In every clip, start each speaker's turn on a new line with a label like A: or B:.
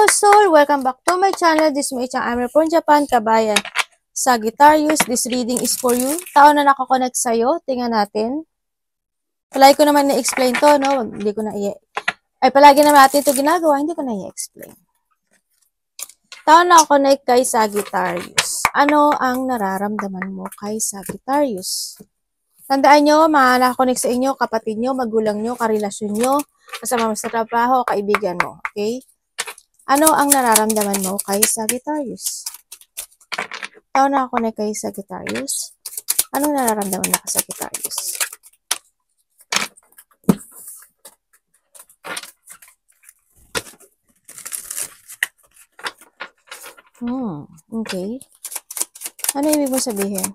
A: Hello Soul! Welcome back to my channel. This is my channel. I'm from Japan, kabayan. Sagittarius, this reading is for you. Tao na nakakonect sa'yo. Tingnan natin. Palagi ko naman na-explain to, no? Hindi ko na palagi naman natin ito ginagawa. Hindi ko na i-explain. Tao na nakakonect kay Sagittarius. Ano ang nararamdaman mo kay Sagittarius? Tandaan nyo, nakakonect sa inyo, kapatid nyo, magulang nyo, karelasyon nyo, kasama mo sa trabaho, kaibigan mo. Okay? Ano ang nararamdaman mo kay Sagittarius? Tao na ako na kay Sagittarius. Anong nararamdaman mo kay Sagittarius? Okay. Ano ibig mo sabihin?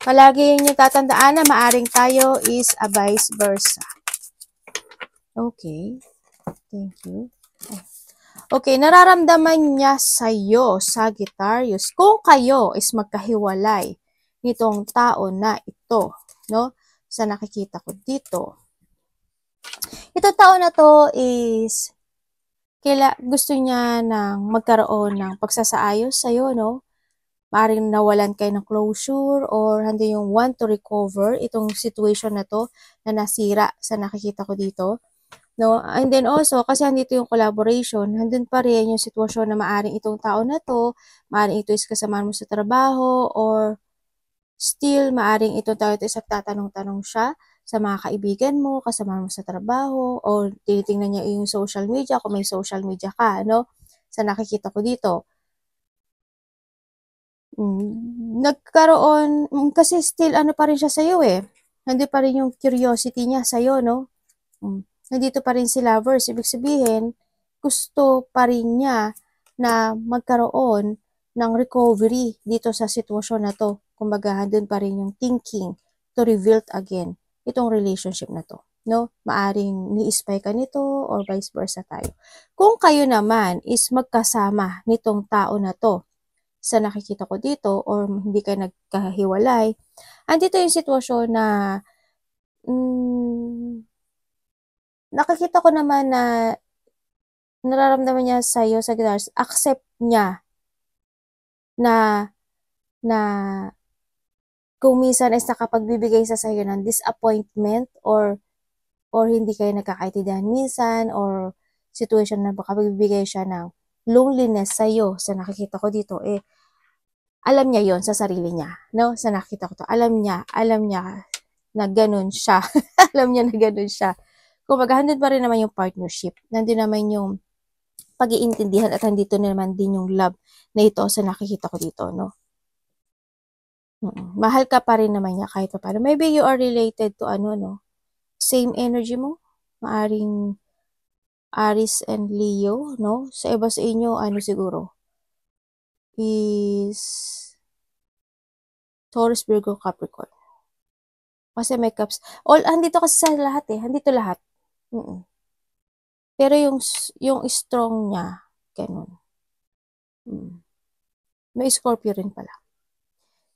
A: Palagi niyo tatandaan na maaring tayo is a vice versa. Okay. Thank you. Okay, nararamdaman niya sa'yo, Sagittarius, kung kayo is magkahiwalay nitong tao na ito, no? Sa nakikita ko dito. Ito tao na to is gusto niya nang magkaroon ng pagsasaayos sa'yo, no? Maaring nawalan kayo ng closure or hindi yung want to recover itong situation na to na nasira sa nakikita ko dito. No? And then also, kasi andito yung collaboration, nandun pa rin yung sitwasyon na maaring itong tao na to, maaring ito is kasama mo sa trabaho or still maaring itong tao ito is tatanong-tanong siya sa mga kaibigan mo, kasama mo sa trabaho or tinitingnan niya yung social media kung may social media ka, no? Sa nakikita ko dito. Nagkaroon, kasi still ano pa rin siya sa'yo eh. Nandito pa rin yung curiosity niya sa'yo, no? Nandito pa rin si lovers. Ibig sabihin, gusto pa rin niya na magkaroon ng recovery dito sa sitwasyon na to. Kumbaga, doon pa rin yung thinking to rebuild again itong relationship na to. No? Maaring ni-spy ka nito or vice versa tayo. Kung kayo naman is magkasama nitong tao na to, sa nakikita ko dito or hindi kayo nagkahiwalay, andito yung sitwasyon na nakikita ko naman na nararamdaman niya sa'yo, Sagittarius, accept niya na kung minsan is nakapagbibigay sa sa'yo ng disappointment or hindi kayo nagkakaintindihan minsan or situation na makapagbibigay siya ng loneliness sa'yo sa nakikita ko dito, alam niya yon sa sarili niya, no? Sa nakikita ko to, alam niya na ganun siya. Alam niya na ganun siya. Kumbaga, nandun pa rin naman yung partnership. Nandun naman yung pag-iintindihan at nandito naman din yung love na ito sa nakikita ko dito, no? Mahal ka pa rin naman niya kahit pa paano. Maybe you are related to no? Same energy mo. Maaring Aries and Leo, no? Sa iba sa inyo, siguro? Is Taurus, Virgo, Capricorn. Kasi may cups. Andito kasi sa lahat Andito lahat. Pero yung strong niya, ganun. May Scorpio rin pala.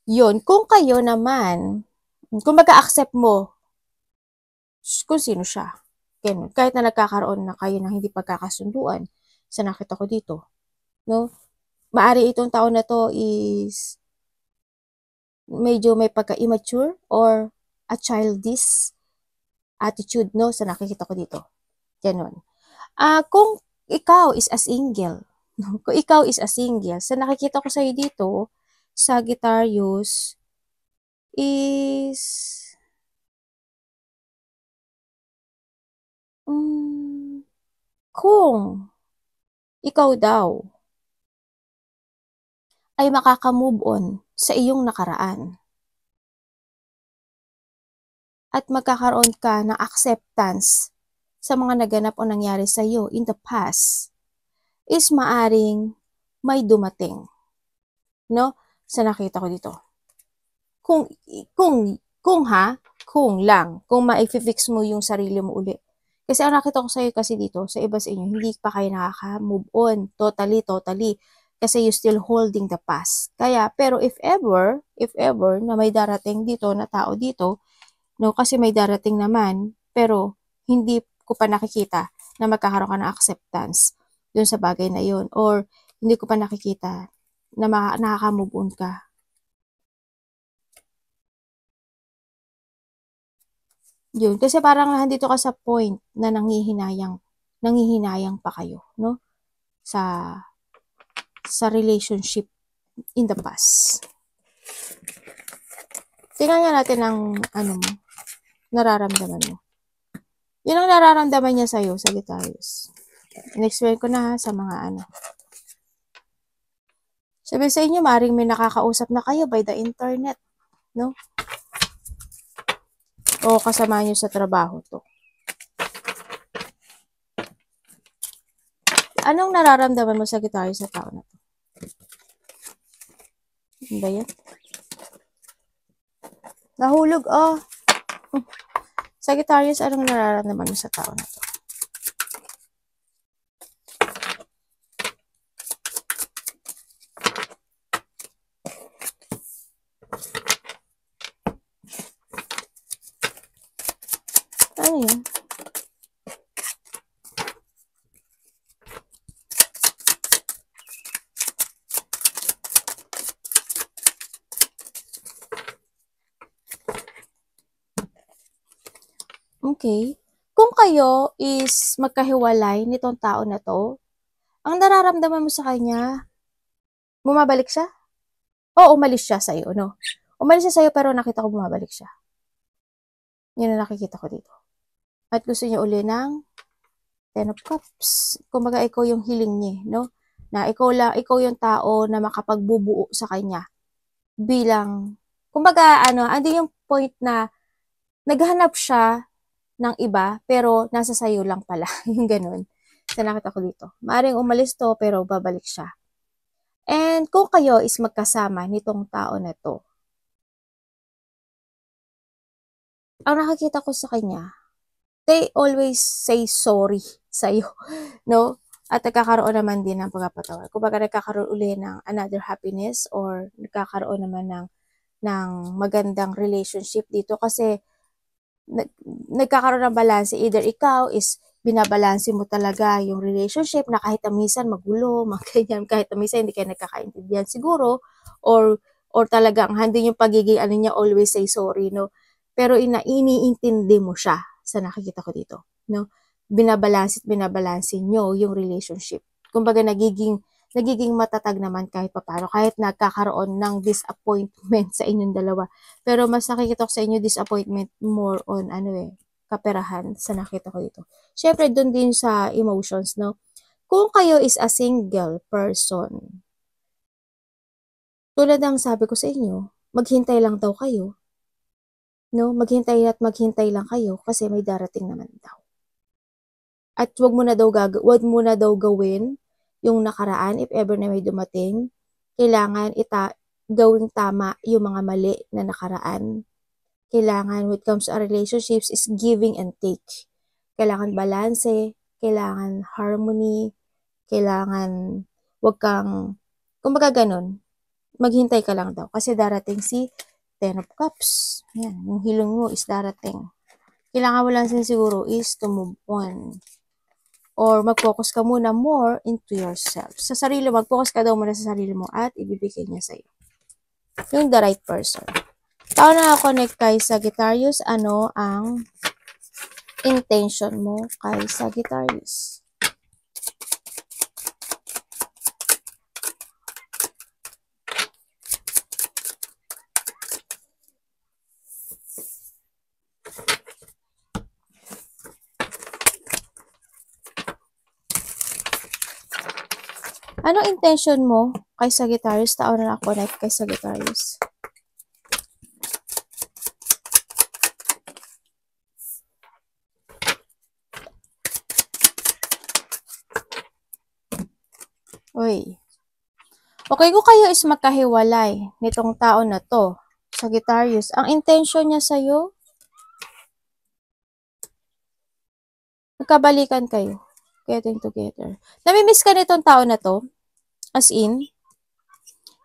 A: Yun. Kung kayo naman, kung mag-accept mo, kung sino siya. Ganun. Kahit na nagkakaroon na kayo ng hindi pagkakasunduan sa nakita ko dito. No? Maari itong tao na to is medyo may pagka-immature or a childish attitude, no? Sa nakikita ko dito. Ganun. Kung ikaw is a single, kung ikaw is a single, sa nakikita ko sa'yo dito, Sagittarius, is kung ikaw daw ay makaka-move on sa iyong nakaraan at magkakaroon ka ng acceptance sa mga naganap o nangyari sa iyo in the past, is maaring may dumating, no? Sa nakita ko dito. Kung ma-fix mo yung sarili mo uli. Kasi ang nakita ko sa'yo kasi dito, sa iba sa inyo, hindi pa kayo nakaka-move on totally. Kasi you still holding the past. Kaya, pero if ever na may darating dito na tao dito, no, kasi may darating naman, pero hindi ko pa nakikita na magkakaroon ka ng acceptance dun sa bagay na yun. Or, hindi ko pa nakikita na nakaka-move on ka. Yun. Kasi parang nandito ka sa point na nanghihinayang pa kayo, no? Sa relationship in the past. Tingnan nga natin ang nararamdaman mo. Yun ang nararamdaman niya sa'yo, Sagittarius. In-explain ko na sa mga Sabi sa inyo, maring may nakakausap na kayo by the internet, no? O kasama nyo sa trabaho to. Anong nararamdaman mo, Sagittarius, sa tao na to? Ano ba yan? Nahulog, oh. Sagittarius, anong nararamdaman mo sa tao na to? Ano yun? Okay. Kung kayo is magkahiwalay nitong tao na to, ang nararamdaman mo sa kanya, bumabalik siya? O umalis siya sa'yo, no? Umalis siya sa'yo pero nakita ko bumabalik siya. Yun ang nakikita ko dito. At gusto niya uli ng Ten of Cups. Kumbaga, ikaw yung hiling niya, no? Na ikaw yung tao na makapagbubuo sa kanya. Bilang, kumbaga, andi yung point na naghanap siya ng iba, pero nasa sayo lang pala. Yung ganun. Sa nakita ko dito. Maaring umalis to, pero babalik siya. And kung kayo is magkasama nitong tao na to, ang nakikita ko sa kanya, they always say sorry sa'yo, no? At nagkakaroon naman din ng pagpapatawad. Kumbaga nagkakaroon uli ng another happiness or nagkakaroon naman ng magandang relationship dito kasi nagkakaroon ng balance. Either ikaw is binabalanse mo talaga yung relationship na kahit na minsan magulo, ganyan, kahit na minsan hindi kayo nagkakaintindihan siguro, or talagang handin yung pagiging niya always say sorry, no? Pero iniintindi mo siya sa nakikita ko dito, no? Binabalanse nyo yung relationship. Kumbaga nagiging matatag naman kahit papano, kahit nagkakaroon ng disappointment sa inyong dalawa. Pero mas nakikita ko sa inyo disappointment more on kaperahan sa nakita ko dito. Syempre, dun din sa emotions, no? Kung kayo is a single person, tulad ng sabi ko sa inyo, maghintay lang daw kayo, no? Maghintay lang kayo kasi may darating naman daw. At wag mo na daw gawin yung nakaraan if ever na may dumating. Kailangan gawing tama yung mga mali na nakaraan. Kailangan when it comes to our relationships is giving and take. Kailangan balanse, kailangan harmony, kailangan wag kang, kumbaga ganun, maghintay ka lang daw. Kasi darating si Ten of Cups. Yan, yung hilong mo is darating. Kailangan mo lang siguro is to move on. Or mag-focus ka muna more into yourself. Sa sarili, mag-focus ka daw muna sa sarili mo at ibibigay niya sa'yo. Yung the right person. Tao na connect kay Sagittarius, ano ang intention mo kay Sagittarius? Anong intention mo kay Sagittarius? Tao na connect kay Sagittarius. Uy. Okay, kung kayo is magkahiwalay nitong tao na to, Sagittarius, ang intention niya sa'yo, magkabalikan kayo. Getting together. Namimiss ka nitong tao na to? As in,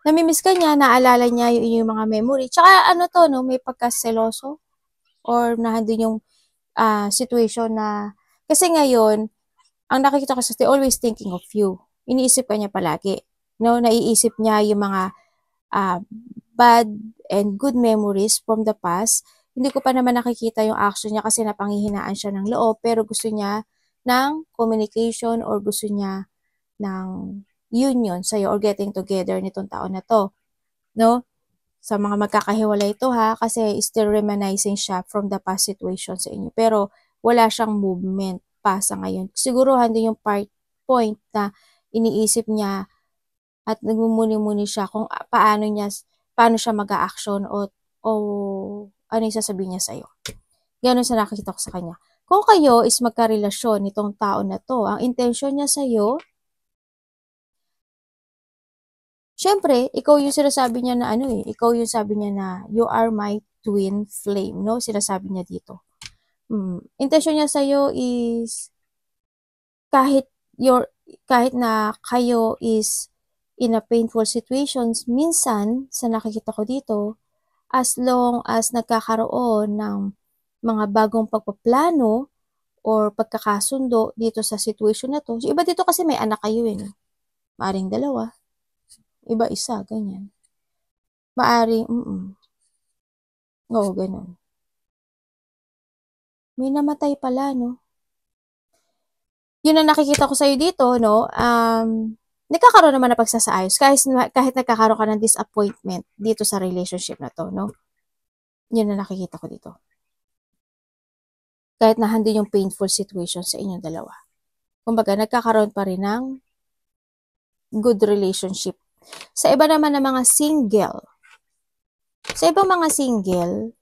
A: namimiss ka niya, naalala niya yung mga memory. Tsaka ano to, no, may pagkaseloso or nandun yung situation na, kasi ngayon, ang nakikita ko sa they always thinking of you. Iniisip ka niya palagi. No, naiisip niya yung mga ah, bad and good memories from the past. Hindi ko pa naman nakikita yung action niya kasi napanghihinaan siya ng loob, pero gusto niya ng communication or gusto niya ng union sa'yo or getting together nitong taon na to. No? Sa mga magkakahiwalay ito ha, kasi still reminiscing siya from the past situation sa inyo. Pero wala siyang movement pa sa ngayon. Siguro din yung point na iniisip niya at nagmumuni-muni siya kung paano siya mag-a-action o ano yung sasabihin niya sa'yo. Ganon sa nakikita ko sa kanya. Kung kayo is magkarelasyon nitong tao na to, ang intention niya sa'yo, syempre, ikaw yung sinasabi niya na ikaw yung sabi niya na you are my twin flame, no? Sinasabi niya dito. Intention niya sa'yo is kahit kahit na kayo is in a painful situations, minsan sa nakikita ko dito, as long as nagkakaroon ng mga bagong pagpaplano or pagkakasundo dito sa situation na to. Iba dito kasi may anak kayo Maaring dalawa, iba isa, ganyan. Maaring, oo, ganun. May namatay pala, no? Yun ang nakikita ko sa'yo dito, no? Nagkakaroon naman ng pagsasaayos kahit nagkakaroon ka ng disappointment dito sa relationship na to, no? Yun ang nakikita ko dito. Kahit na handin yung painful situation sa inyong dalawa. Kumbaga, nagkakaroon pa rin ng good relationship. Sa iba naman ng mga single, sa ibang mga single,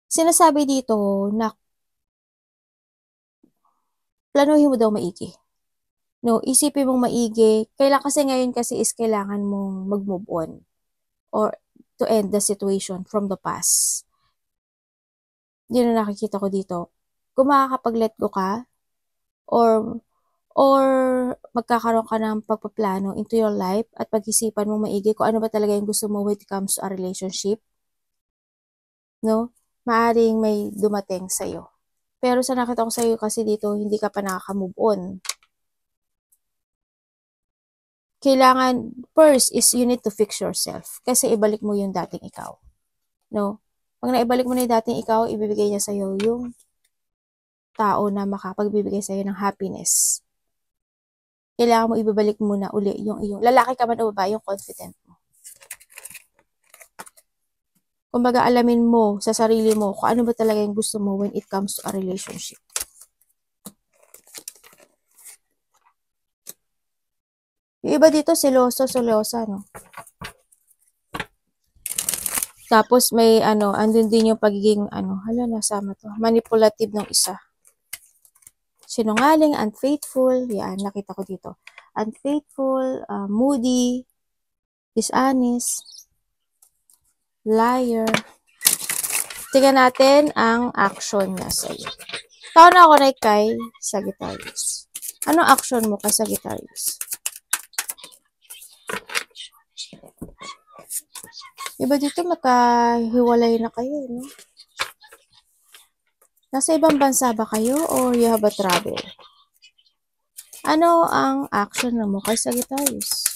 A: sinasabi dito na planuhin mo daw maigi. No, isipin mong maigi. Kasi ngayon kasi is kailangan mong mag-move on or to end the situation from the past. Yun ang nakikita ko dito. Kung makakapag-let go ka or magkakaroon ka ng pagpaplano into your life at pag-isipan mong maigi kung ano ba talaga yung gusto mo when it comes to a relationship, no? Maaring may dumating sa'yo. Pero sa nakita ko sa'yo kasi dito, hindi ka pa nakaka-move on. Kailangan, first is you need to fix yourself. Kasi ibalik mo yung dating ikaw. No? Pag naibalik mo na yung dating ikaw, ibibigay niya sa'yo yung tao na makapagbibigay sa'yo ng happiness. Kailangan mo ibabalik muna uli yung iyong, lalaki ka man o babae, yung confident mo. Kumbaga, alamin mo sa sarili mo kung ano ba talaga yung gusto mo when it comes to a relationship. Yung iba dito, selosa, no? Tapos may andun din yung pagiging nasama to, manipulative ng isa. Sinungaling, unfaithful, yan, nakita ko dito. Unfaithful, moody, dishonest, liar. Tingnan natin ang action niya sa iyo. Tao na ako kay Sagittarius. Anong action mo kay Sagittarius? Iba dito makahiwalay na kayo, no? Nasa ibang bansa ba kayo or you have a travel? Ano ang action mo kay Sagittarius?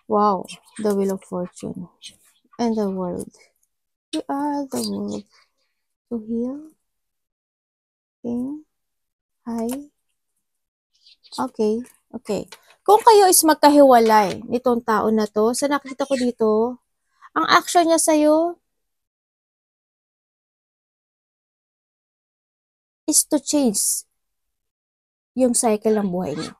A: Wow, the Wheel of Fortune and the world. We are the world to heal. King. Hi. Okay. Kung kayo is magkahiwalay nitong tao na to, sa nakita ko dito, ang action niya sa'yo is to change yung cycle ng buhay niyo.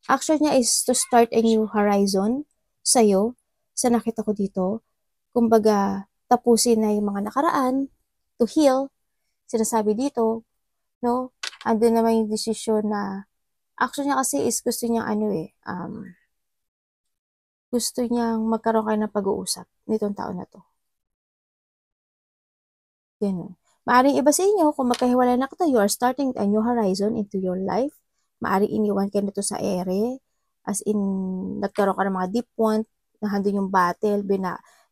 A: Action niya is to start a new horizon sa'yo, sa nakita ko dito. Kumbaga, tapusin na yung mga nakaraan, to heal, sinasabi dito, no? Andun naman yung desisyon na, action niya kasi is gusto niya gusto niyang magkaroon kayo ng pag-uusap nitong taon na to. Ganun. Maaring iba sa inyo, kung magkahiwalay na kayo, you are starting a new horizon into your life. Maaring iniwan ka nito sa ere, as in, nagkaroon ka ng mga deep want, nahandun yung battle,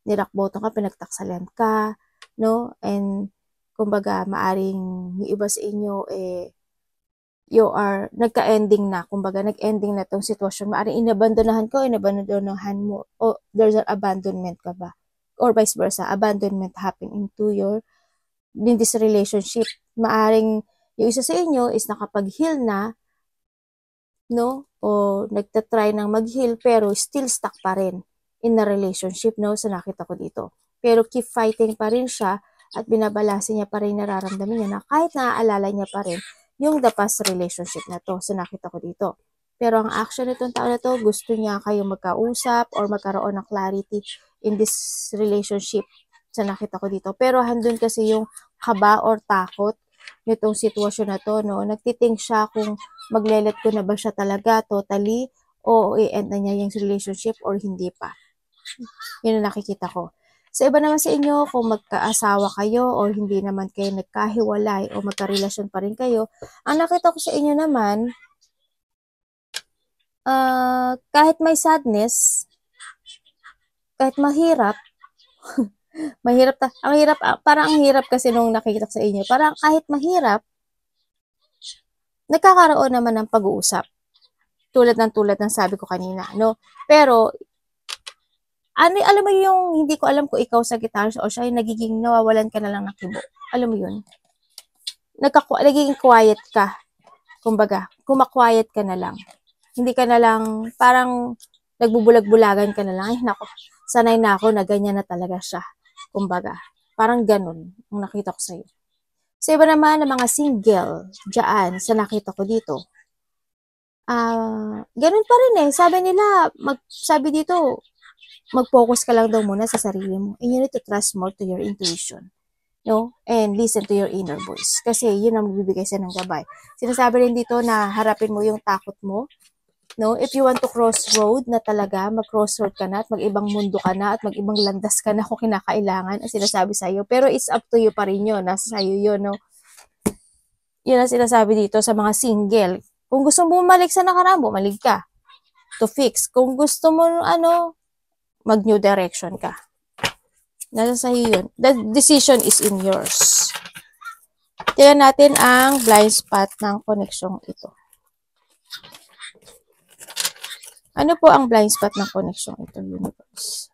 A: nirakboto ka, pinagtaksalan ka, no? And, kumbaga, maaring yung iba sa inyo, you are, nagka-ending na, kumbaga, nag-ending na tong sitwasyon. Maaring inabandonahan ko, inabandonahan mo, o there's an abandonment ka ba? Or vice versa, abandonment happen into your in this relationship. Maaring yung isa sa inyo is nakapag-heal na, no? O nagtatry ng mag-heal pero still stuck pa rin in a relationship, no? Sa nakita ko dito. Pero keep fighting pa rin siya at binabalase niya pa rin nararamdaman niya na kahit naaalala niya pa rin yung the past relationship na to sa nakita ko dito. Pero ang action nitong tao na to, gusto niya kayong magkausap or magkaroon ng clarity in this relationship sa nakita ko dito. Pero handun kasi yung kaba or takot nitong sitwasyon na to, no? Nagtiting siya kung maglelet ko na ba siya talaga totally o i-end na niya yung relationship or hindi pa. Yun ang nakikita ko. Sa iba naman sa inyo, kung magkaasawa kayo o hindi naman kayo nagkahiwalay o magkarelasyon pa rin kayo, ang nakita ko sa inyo naman, kahit may sadness, kahit mahirap, parang ang hirap kasi nung nakikita ko sa inyo, parang kahit mahirap, nagkakaroon naman ng pag-uusap. Tulad ng sabi ko kanina, no? Pero, alam mo yung, hindi ko alam kung ikaw sa gitara o siya, yung nagiging nawawalan ka na lang ng kibo. Alam mo yun? Nagiging quiet ka. Kumbaga, kumaquiet ka na lang. Hindi ka na lang, parang nagbubulag-bulagan ka na lang. Ay, nako, sanay na ako na ganyan na talaga siya. Kumbaga, parang ganun ang nakita ko sa'yo. Sa iba naman, ng mga single, dyan, sa nakita ko dito, ganun pa rin eh. Sabi dito, mag-focus ka lang daw muna sa sarili mo. And you need to trust more to your intuition. No? And listen to your inner voice. Kasi yun ang magbibigay sa ng gabay. Sinasabi rin dito na harapin mo yung takot mo. No? If you want to crossroad na talaga, mag-crossroad ka na at mag-ibang mundo ka na at mag-ibang landas ka na kung kinakailangan ang sinasabi sa'yo. Pero it's up to you pa rin yun. Nasa sa'yo yun, no? Yun ang sinasabi dito sa mga single. Kung gusto mo bumalik sa nakaraan, bumalik ka. To fix. Kung gusto mo, mag-new direction ka. Nasa sa'yo yun. The decision is in yours. Tingnan natin ang blind spot ng koneksyong ito. Ano po ang blind spot ng koneksyong ito, universe?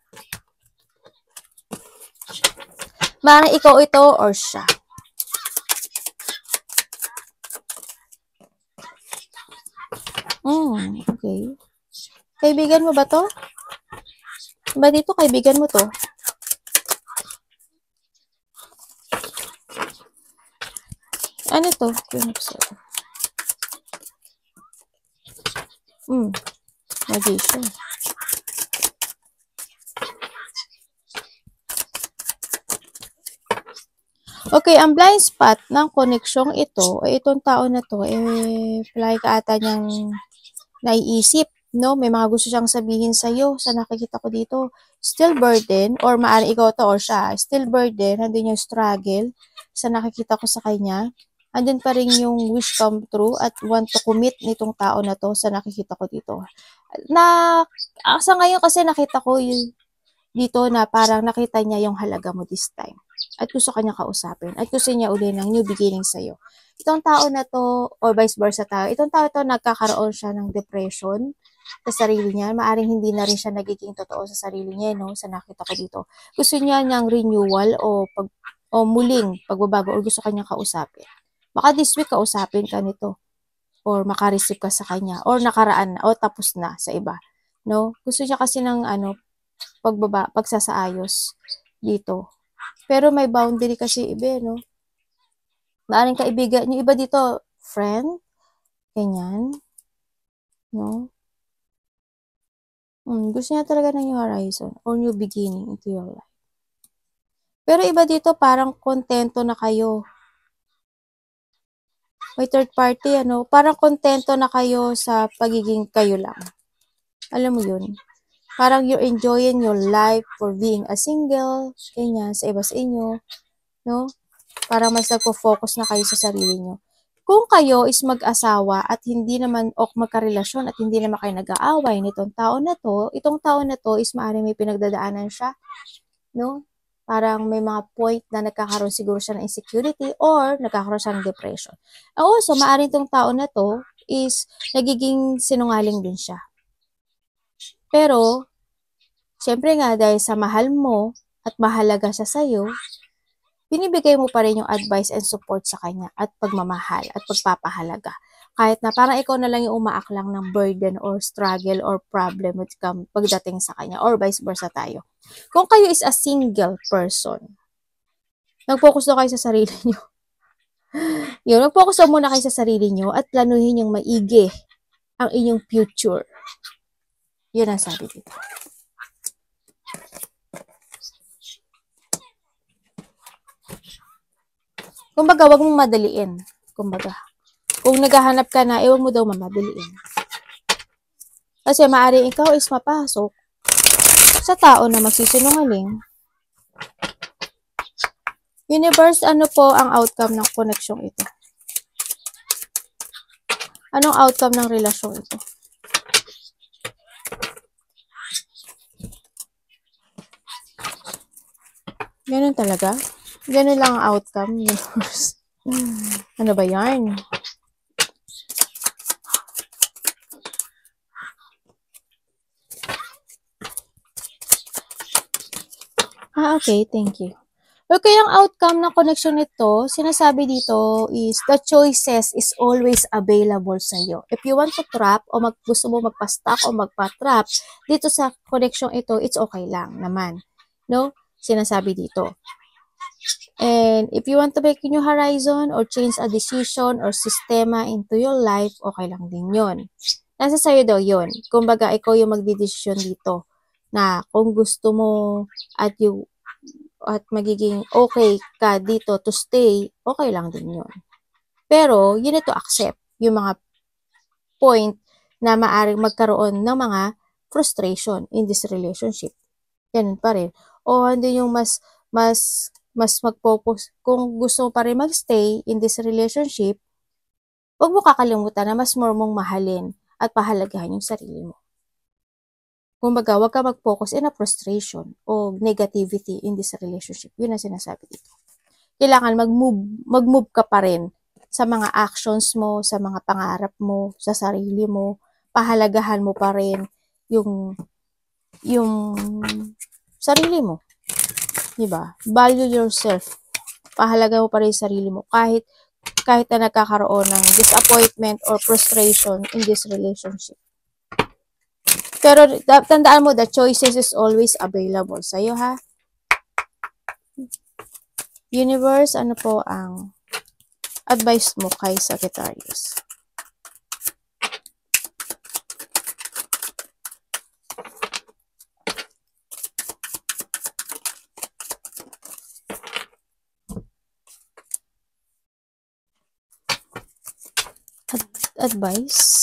A: Maaaring ikaw ito or siya. Okay. Kaibigan mo ba to? Ba dito, kaibigan mo to? Ano to? Magician. Okay, ang blind spot ng koneksyong ito, itong tao na to, fly ka ata niyang naiisip, no? May mga gusto siyang sabihin sa'yo sa nakikita ko dito. Still burden, or maaari ikaw to or siya, still burden, nandun yung struggle sa nakikita ko sa kanya. Andun pa rin yung wish come true at want to commit nitong tao na to sa nakikita ko dito. Sa ngayon kasi nakita ko yung dito na parang nakita niya yung halaga mo this time. At gusto kanya kausapin. At gusto niya uli ng new beginning sa'yo. Itong tao na to, or vice versa tayo, itong tao to nagkakaroon siya ng depression sa sarili niya. Maaring hindi na rin siya nagiging totoo sa sarili niya, no? Sa nakita ko dito. Gusto niya niyang renewal o muling pagbabago or gusto kanyang kausapin. Baka this week kausapin ka nito. Or makareceive ka sa kanya. Or nakaraan na. O tapos na sa iba. No? Gusto niya kasi ng pagsasaayos dito. Pero may boundary kasi iba, no? Maaring kaibigan, yung iba dito, friend, ganyan, no? Gusto niya talaga ng new horizon or new beginning into your life. Pero iba dito, parang kontento na kayo. May third party, parang kontento na kayo sa pagiging kayo lang. Alam mo yun? Parang you're enjoying your life for being a single, ganyan, sa iba sa inyo, no? Parang mas nagpo-focus na kayo sa sarili nyo. Kung kayo is mag-asawa at hindi naman o magkarelasyon at hindi naman kayo nag-aaway nitong taon na to, itong taon na to is maaaring may pinagdadaanan siya, no? Parang may mga point na nagkakaroon siguro siya ng insecurity or nagkakaroon siya ng depression. Also, maaaring itong taon na to is nagiging sinungaling din siya. Pero, syempre nga dahil sa mahal mo at mahalaga siya sa'yo, binibigay mo pa rin yung advice and support sa kanya at pagmamahal at pagpapahalaga. Kahit na parang ikaw na lang yung umaaklang ng burden or struggle or problem pagdating sa kanya or vice versa tayo. Kung kayo is a single person, nag-focus na kayo sa sarili nyo. Yun, nag-focus na muna kayo sa sarili nyo at planuhin yung maigi ang inyong future. Yun ang sabi dito. Kumbaga, wag mong madaliin. Kumbaga, kung naghahanap ka na, wag mo daw mamadaliin. Kasi maaari ikaw is mapasok sa tao na magsisinungaling. Universe, ano po ang outcome ng koneksyong ito? Anong outcome ng relasyon ito? Ganun talaga? Ganun lang ang outcome, universe. Ano ba yan? Okay, thank you. Okay, ang outcome ng connection nito, sinasabi dito is the choices is always available sa iyo. If you want to trap o gusto mo magpa-stuck o magpa-trap dito sa connection ito, it's okay lang naman. No? Sinasabi dito. And if you want to make a new horizon or change a decision or sistema into your life, okay lang din yun. Nasa sa'yo daw yun. Kumbaga, ikaw yung magdidesisyon dito na kung gusto mo at magiging okay ka dito to stay, okay lang din yun. Pero, you need to accept yung mga point na maaaring magkaroon ng mga frustration in this relationship. Ganun pa rin. O hindi yung mas mag-focus. Kung gusto mo pa rin mag-stay in this relationship, huwag mo kakalimutan na mas more mong mahalin at pahalagahan yung sarili mo. Kumbaga, huwag ka mag-focus in a frustration o negativity in this relationship. Yun ang sinasabi dito. Kailangan mag-move ka pa rin sa mga actions mo, sa mga pangarap mo, sa sarili mo. Pahalagahan mo pa rin yung sarili mo. Diba? Value yourself. Pahalaga mo pa rin yung sarili mo kahit na nagkakaroon ng disappointment or frustration in this relationship. Pero tandaan mo, the choices is always available sa'yo, ha? Universe, ano po ang advice mo kay Sagittarius? Advice?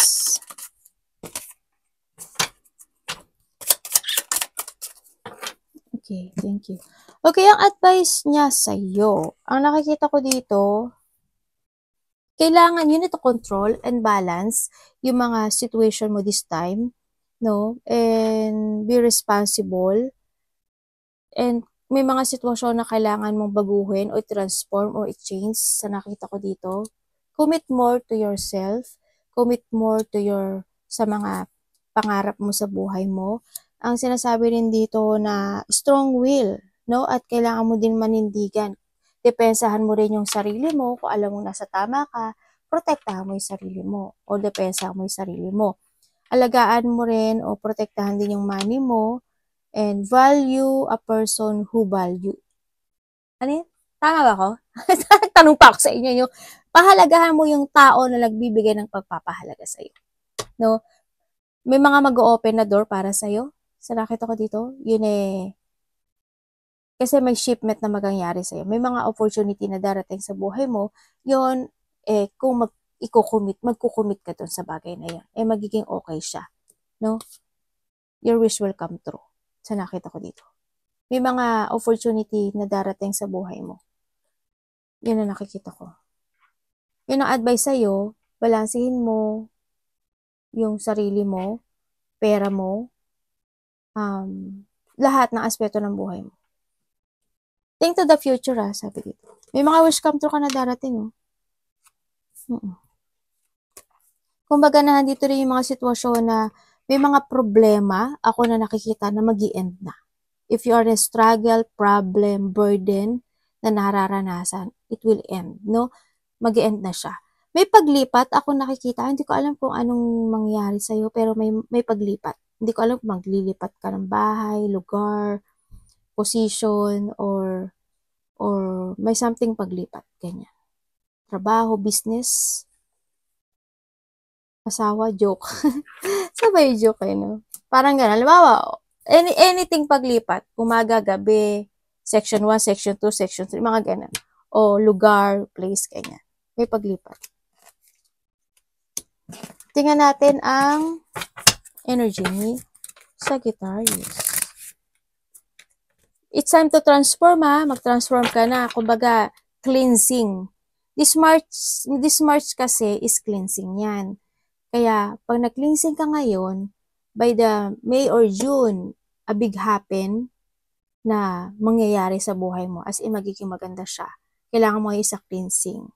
A: Okay, thank you. Okay, ang advice niya sa'yo, ang nakikita ko dito, kailangan you need to control and balance yung mga situation mo this time, no? And be responsible. And may mga sitwasyon na kailangan mong baguhin o transform o i-change sa nakita ko dito. Commit more to yourself. Commit more to sa mga pangarap mo sa buhay mo. Ang sinasabi rin dito na strong will, no? At kailangan mo din manindigan. Depensahan mo rin yung sarili mo. Kung alam mo nasa tama ka, protektahan mo yung sarili mo. O depensahan mo yung sarili mo. Alagaan mo rin o protektahan din yung money mo. And value a person who value. Ano yun? Tama ba ako? Tanong pa ako sa inyo yung pahalagahan mo yung tao na nagbibigay ng pagpapahalaga sa iyo. No? May mga mag-o-open na door para sa iyo. Sa nakita ko dito, yun kasi may shipment na magangyari sa iyo. May mga opportunity na darating sa buhay mo, yun, kung magkukumit ka dun sa bagay na yun, magiging okay siya. No? Your wish will come true. Sa nakita ko dito. May mga opportunity na darating sa buhay mo. Yun ang nakikita ko. Yun ang advice sa'yo, balansehin mo yung sarili mo, pera mo, lahat ng aspeto ng buhay mo. Think to the future, sabi dito. May mga wish come true ka na darating, Kumbaga na nandito rin yung mga sitwasyon na may mga problema ako na nakikita na mag-i-end na. If you are in struggle, problem, burden na nararanasan, it will end, no? Mag-i-end na siya. May paglipat ako nakikita, hindi ko alam kung anong mangyayari sa'yo, pero may paglipat. Hindi ko alam kung maglilipat ka ng bahay, lugar, position, or may something paglipat, ganyan. Trabaho, business, asawa, joke. Sabay joke no? Parang gano'n. Halimbawa, anything paglipat, umaga, gabi, section 1, section 2, section 3, mga gano'n. O lugar, place, ganyan. May paglipat. Tingnan natin ang energy ni Sagittarius. It's time to transform, mag-transform ka na. Kumbaga, cleansing. This March kasi is cleansing yan. Kaya, pag nag-cleansing ka ngayon, by the May or June, a big happen na mangyayari sa buhay mo. As in, magiging maganda siya. Kailangan mo isa cleansing.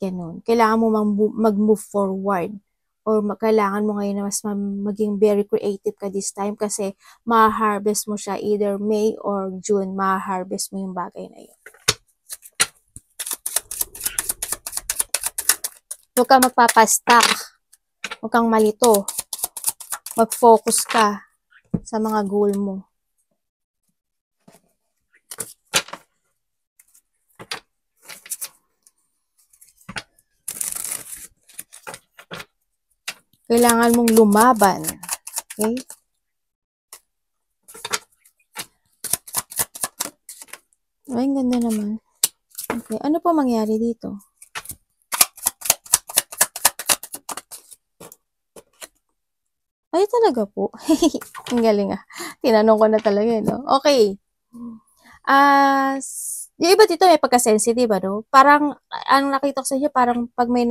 A: Ganun. Kailangan mo mag-move forward. Or kailangan mo ngayon na mas maging very creative ka this time kasi ma-harvest mo siya either May or June. Ma-harvest mo yung bagay na yun. Huwag kang magpapastuck. Huwag kang malito. Mag-focus ka sa mga goal mo. Kailangan mong lumaban. Okay? Ay, ganda naman. Okay, ano pa mangyari dito? Ay, talaga po. Ang galing Tinanong ko na talaga, no? Okay. Yung iba dito may pagka-sensitive, no? Parang, ang nakita ko sa inyo, parang pag may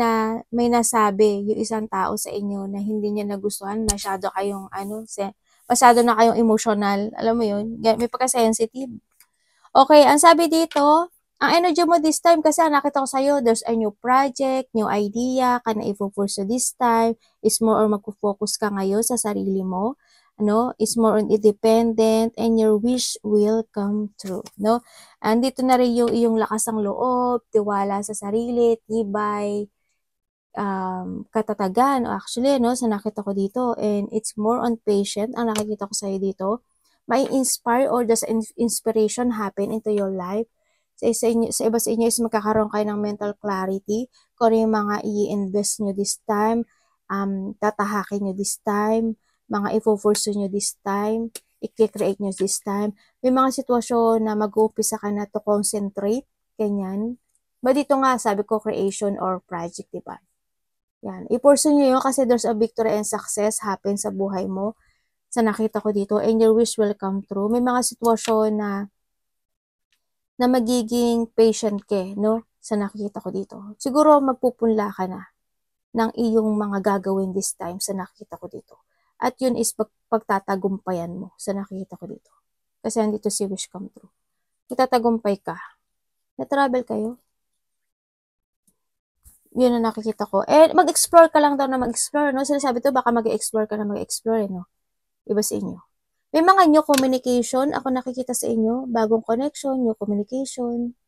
A: nasabi yung isang tao sa inyo na hindi niya nagustuhan, masyado na kayong emotional. Alam mo yun? May pagka-sensitive. Okay, ang sabi dito, ang energy mo this time kasi nakita ko sa'yo, there's a new project, new idea, ka na i-pursue this time, is more on mag-focus ka ngayon sa sarili mo, is more on independent, and your wish will come true, Andito na rin yung iyong lakas ng loob, tiwala sa sarili, tibay, katatagan, actually, sa nakita ko dito, and it's more on patient, ang nakikita ko sa'yo dito, may inspire or does inspiration happen into your life. Sa iba sa inyo is magkakaroon kayo ng mental clarity kung yung mga i-invest nyo this time, tatahakin nyo this time, mga i-force nyo this time, i-create nyo this time. May mga sitwasyon na mag-uumpisa ka na to concentrate, ganyan. Ba dito nga, sabi ko, creation or project, diba? Yan. I-pursue nyo yun kasi there's a victory and success happen sa buhay mo. Sa nakita ko dito, and your wish will come true. May mga sitwasyon na magiging patient ka, sa nakikita ko dito. Siguro magpupunla ka na ng iyong mga gagawin this time sa nakikita ko dito. At yun is pagtatagumpayan mo sa nakikita ko dito. Kasi andito si wish come true. Itatagumpay ka. Na-travel kayo. Yun ang nakikita ko. Mag-explore ka lang daw na mag-explore, Sinasabi to, baka mag-explore ka na mag-explore, Iba sa inyo. May mga new communication, ako nakikita sa inyo, bagong connection, new communication,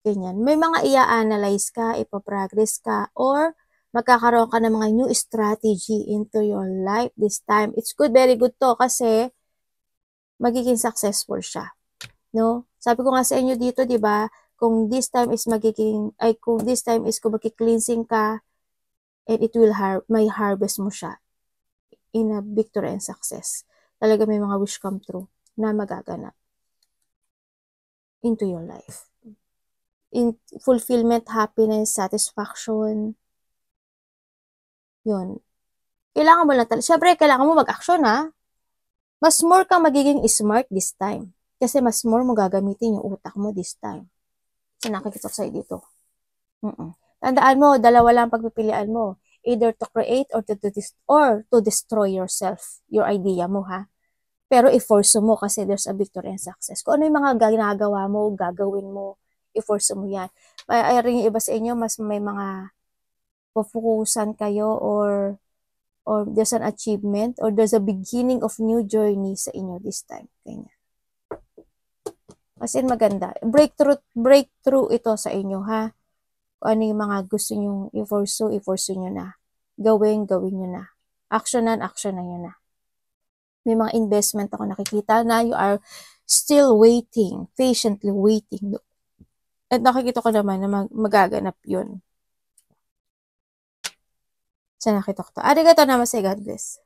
A: ganyan. May mga i-analyze ka, ipaprogress ka, or magkakaroon ka ng mga new strategy into your life this time. It's good, very good to, kasi magiging successful siya. Sabi ko nga sa inyo dito, di ba, kung this time is kung magki-cleansing ka, and it will may harvest mo siya in a victory and success. Talaga may mga wish come true na magaganap into your life. In fulfillment, happiness, satisfaction. Yun. Kailangan mo lang Siyempre, kailangan mo mag-action, Mas more kang magiging smart this time. Kasi mas more mo gagamitin yung utak mo this time. So, nakikita ko sa'yo dito. Tandaan mo, dalawa lang pagpipilian mo. Either to create or to destroy yourself, your idea mo, ha? Pero i-force mo kasi there's a victory and success. Kung ano yung mga ginagawa mo, gagawin mo, i-force mo yan. Mayroon yung iba sa inyo, mas may mga pufukusan kayo or there's an achievement or there's a beginning of new journey sa inyo this time. Ganyan. Kasi maganda. Breakthrough ito sa inyo, ha? Kung ano yung mga gusto nyo i-force nyo na. Gawin nyo na. Actionan nyo na. May mga investment ako nakikita na you are still waiting, patiently waiting. At nakikita ko naman na magaganap yun. So, nakita ko to. Arigatou namaste, God bless.